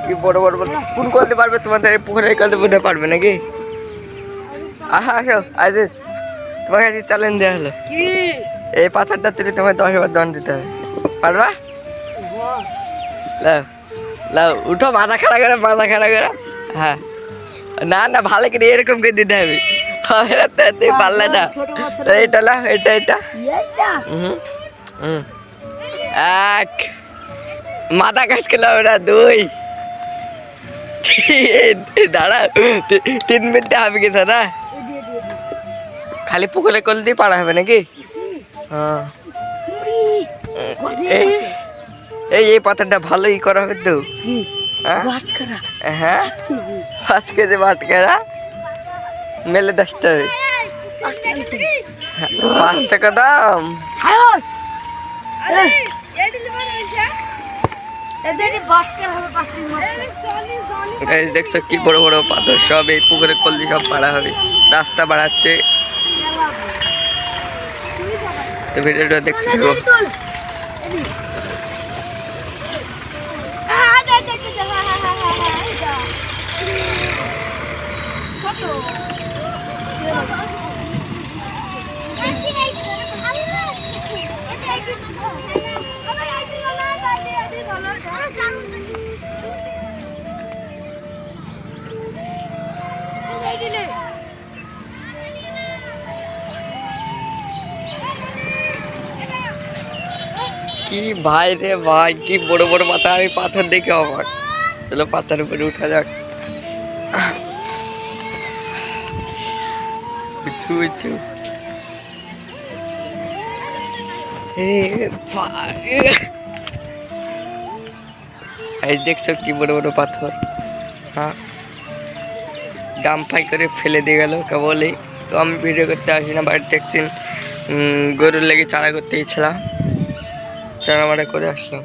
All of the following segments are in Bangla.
কি বড় বড় বল কোন করতে পারবে তোমাদের পুকুরে করতে বুঝতে পারবে নাকি? আহা আসো আজিজ, তোমাকে আজকে চ্যালেঞ্জ দেওয়া হলো কি এই পাথরটা তুলে তোমায় 10 বার দণ্ড দিতে হবে, পারবা? লাও লাও উঠো, মাথা খাড়া করে, মাথা খাড়া করে। হ্যাঁ না না ভালো করে এরকম করে দিতে হবে, পারলে না তো এটা লাও, এটা এটা এক মাথা কাটকে লাও না, 2 দাঁড়া 3 মিনিট হবে কিছু না, খালি পুকুরে কল দিয়ে পারা হবে নাকি? হ্যাঁ এই পাথরটা ভালোই করা হবে তো। হ্যাঁ 5 কেজি বাটখারা মেলে 10 হবে, 5 টাকা দাম। দেখছো কি বড় বড় পাথর, সব এই পুকুরে কল দিয়ে সব পাড়া হবে, রাস্তা বাড়াচ্ছে। তো ভিডিওটা দেখতে থাকো। কি ভাই রে ভাই, কি বড় বড় পাথর, আমি পাথর দেখে অবাক। চলো পাথরের উপরে উঠা যাক। উঁচু উঁচু এই দেখছো কি বড় বড় পাথর। হ্যাঁ ডাম্পাই করে ফেলে দিয়ে গেল কেবলই। তো আমি ভিডিও করতে আসি না, বাড়িতে দেখছেন গরুর লেগে চারা করতে গেছিলাম, চারা মারা করে আসলাম।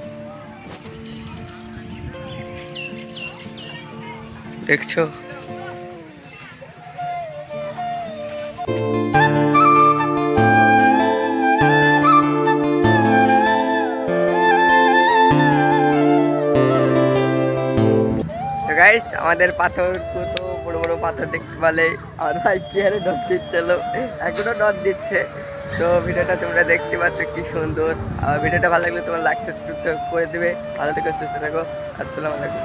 দেখছো গাইস, আমাদের পাথর কত বড় বড় পাথর দেখতে পেলে। আর ভাই কি হারে ডট দিচ্ছিল, এখনো ডট দিচ্ছে। তো ভিডিওটা তোমরা দেখতে পাচ্ছ কি সুন্দর। আর ভিডিওটা ভালো লাগলে তোমরা লাইক সাবস্ক্রাইব করে দেবে। ভালো থেকো, সুস্থ থাকো, আসসালামু আলাইকুম।